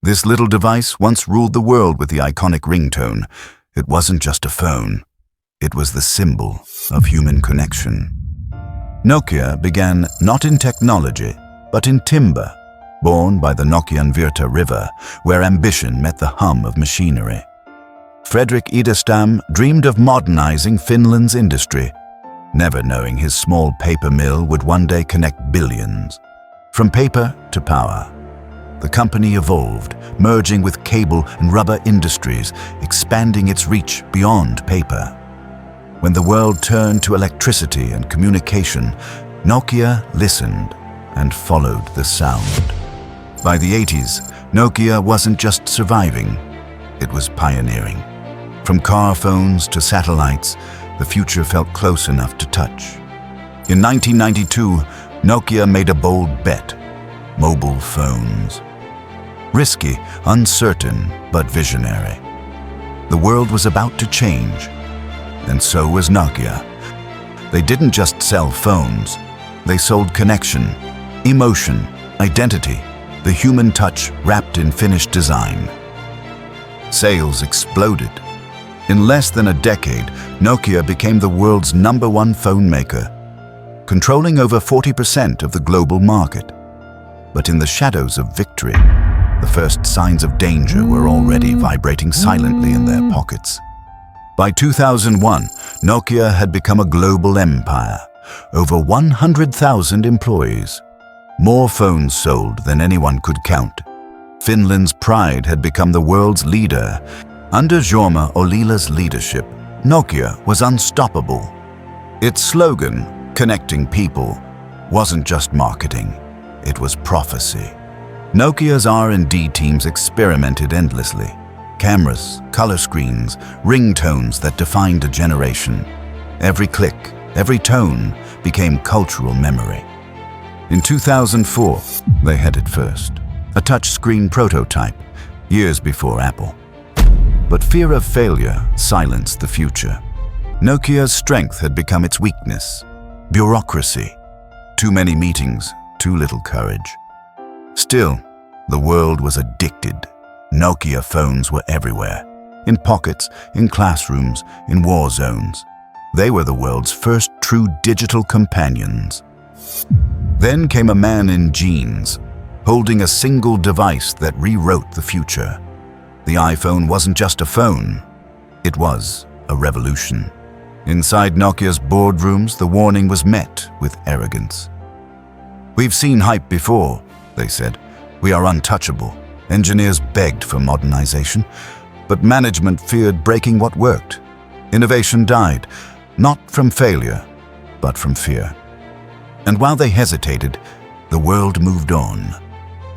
This little device once ruled the world with the iconic ringtone. It wasn't just a phone. It was the symbol of human connection. Nokia began not in technology, but in timber, born by the Nokian Virta River, where ambition met the hum of machinery. Fredrik Idestam dreamed of modernizing Finland's industry, never knowing his small paper mill would one day connect billions. From paper to power. The company evolved, merging with cable and rubber industries, expanding its reach beyond paper. When the world turned to electricity and communication, Nokia listened and followed the sound. By the 80s, Nokia wasn't just surviving, it was pioneering. From car phones to satellites, the future felt close enough to touch. In 1992, Nokia made a bold bet: mobile phones. Risky, uncertain, but visionary. The world was about to change, and so was Nokia. They didn't just sell phones, they sold connection, emotion, identity, the human touch wrapped in finished design. Sales exploded. In less than a decade, Nokia became the world's #1 phone maker, controlling over 40% of the global market. But in the shadows of victory, the first signs of danger were already vibrating silently in their pockets. By 2001, Nokia had become a global empire, over 100,000 employees. More phones sold than anyone could count. Finland's pride had become the world's leader. Under Jorma Ollila's leadership, Nokia was unstoppable. Its slogan, "Connecting People," wasn't just marketing, it was prophecy. Nokia's R&D teams experimented endlessly. Cameras, color screens, ringtones that defined a generation. Every click, every tone became cultural memory. In 2004, they had it first, a touchscreen prototype, years before Apple. But fear of failure silenced the future. Nokia's strength had become its weakness: bureaucracy. Too many meetings, too little courage. Still, the world was addicted. Nokia phones were everywhere, in pockets, in classrooms, in war zones. They were the world's first true digital companions. Then came a man in jeans, holding a single device that rewrote the future. The iPhone wasn't just a phone, it was a revolution. Inside Nokia's boardrooms, the warning was met with arrogance. "We've seen hype before," they said. "We are untouchable." Engineers begged for modernization, but management feared breaking what worked. Innovation died, not from failure, but from fear. And while they hesitated, the world moved on.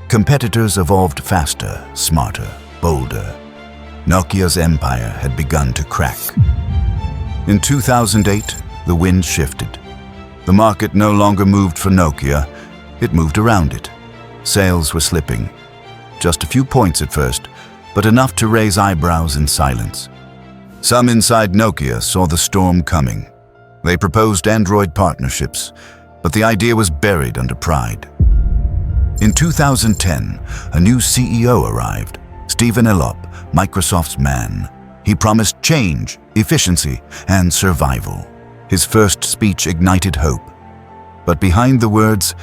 Competitors evolved faster, smarter, bolder. Nokia's empire had begun to crack. In 2008, the wind shifted. The market no longer moved for Nokia, it moved around it. Sales were slipping. Just a few points at first, but enough to raise eyebrows in silence. Some inside Nokia saw the storm coming. They proposed Android partnerships, but the idea was buried under pride. In 2010, a new CEO arrived, Stephen Elop, Microsoft's man. He promised change, efficiency, and survival. His first speech ignited hope. But behind the words,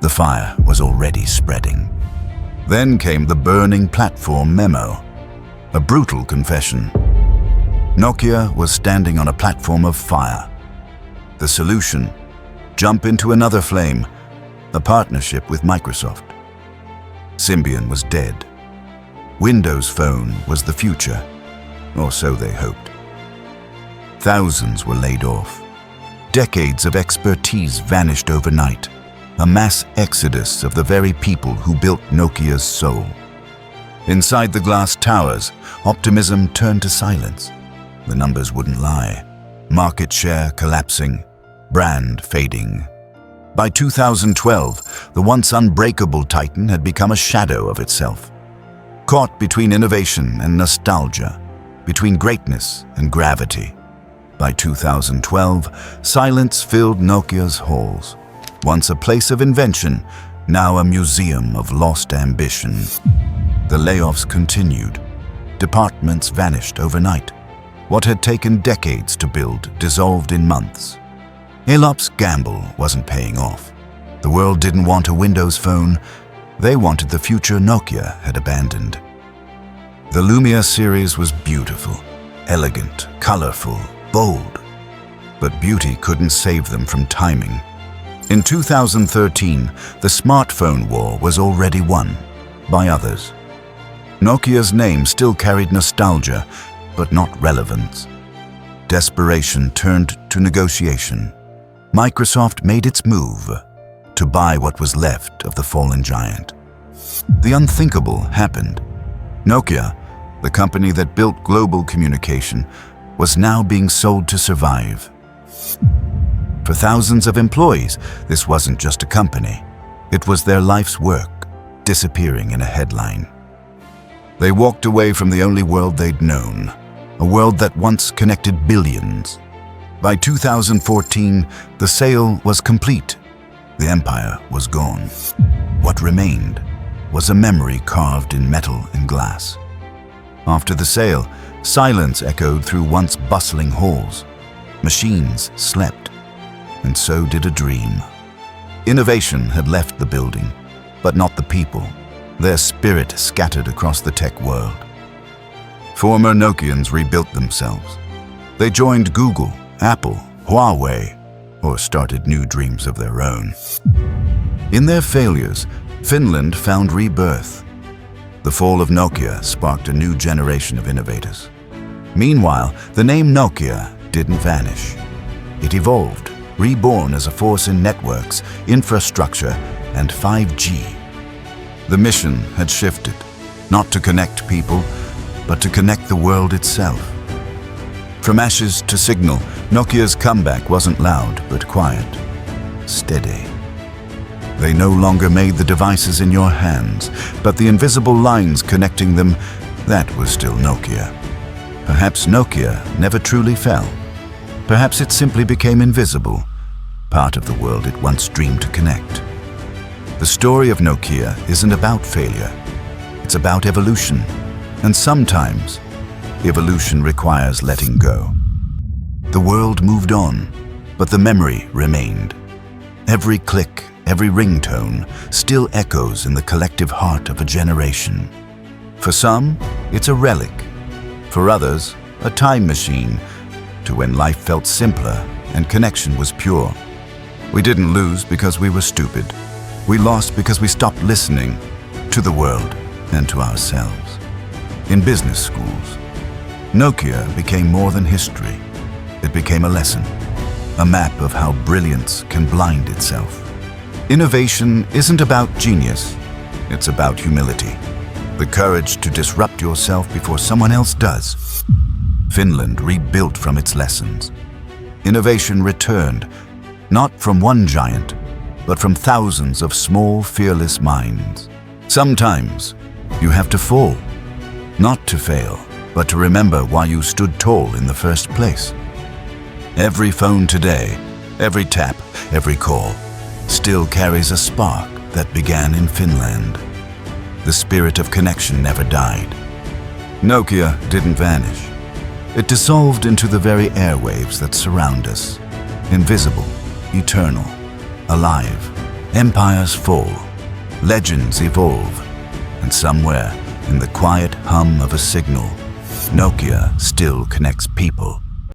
the fire was already spreading. Then came the burning platform memo, a brutal confession. Nokia was standing on a platform of fire. The solution: jump into another flame, a partnership with Microsoft. Symbian was dead. Windows Phone was the future, or so they hoped. Thousands were laid off. Decades of expertise vanished overnight. A mass exodus of the very people who built Nokia's soul. Inside the glass towers, optimism turned to silence. The numbers wouldn't lie. Market share collapsing, brand fading. By 2012, the once unbreakable titan had become a shadow of itself. Caught between innovation and nostalgia, between greatness and gravity. By 2012, silence filled Nokia's halls. Once a place of invention, now a museum of lost ambition. The layoffs continued. Departments vanished overnight. What had taken decades to build dissolved in months. Aelop's gamble wasn't paying off. The world didn't want a Windows phone. They wanted the future Nokia had abandoned. The Lumia series was beautiful, elegant, colorful, bold. But beauty couldn't save them from timing. In 2013, the smartphone war was already won by others. Nokia's name still carried nostalgia, but not relevance. Desperation turned to negotiation. Microsoft made its move to buy what was left of the fallen giant. The unthinkable happened. Nokia, the company that built global communication, was now being sold to survive. For thousands of employees, this wasn't just a company. It was their life's work, disappearing in a headline. They walked away from the only world they'd known, a world that once connected billions. By 2014, the sale was complete. The empire was gone. What remained was a memory carved in metal and glass. After the sale, silence echoed through once bustling halls. Machines slept, and so did a dream. Innovation had left the building, but not the people. Their spirit scattered across the tech world. Former Nokians rebuilt themselves. They joined Google, Apple, Huawei, or started new dreams of their own. In their failures, Finland found rebirth. The fall of Nokia sparked a new generation of innovators. Meanwhile, the name Nokia didn't vanish. It evolved, reborn as a force in networks, infrastructure, and 5G. The mission had shifted, not to connect people, but to connect the world itself. From ashes to signal, Nokia's comeback wasn't loud, but quiet, steady. They no longer made the devices in your hands, but the invisible lines connecting them, that was still Nokia. Perhaps Nokia never truly fell. Perhaps it simply became invisible, part of the world it once dreamed to connect. The story of Nokia isn't about failure. It's about evolution. And sometimes, evolution requires letting go. The world moved on, but the memory remained. Every click, every ringtone still echoes in the collective heart of a generation. For some, it's a relic. For others, a time machine to when life felt simpler and connection was pure. We didn't lose because we were stupid. We lost because we stopped listening to the world and to ourselves. In business schools, Nokia became more than history. It became a lesson, a map of how brilliance can blind itself. Innovation isn't about genius, it's about humility. The courage to disrupt yourself before someone else does. Finland rebuilt from its lessons. Innovation returned, not from one giant, but from thousands of small, fearless minds. Sometimes, you have to fall, not to fail, but to remember why you stood tall in the first place. Every phone today, every tap, every call, still carries a spark that began in Finland. The spirit of connection never died. Nokia didn't vanish. It dissolved into the very airwaves that surround us. Invisible, eternal, alive. Empires fall, legends evolve, and somewhere in the quiet hum of a signal, Nokia still connects people.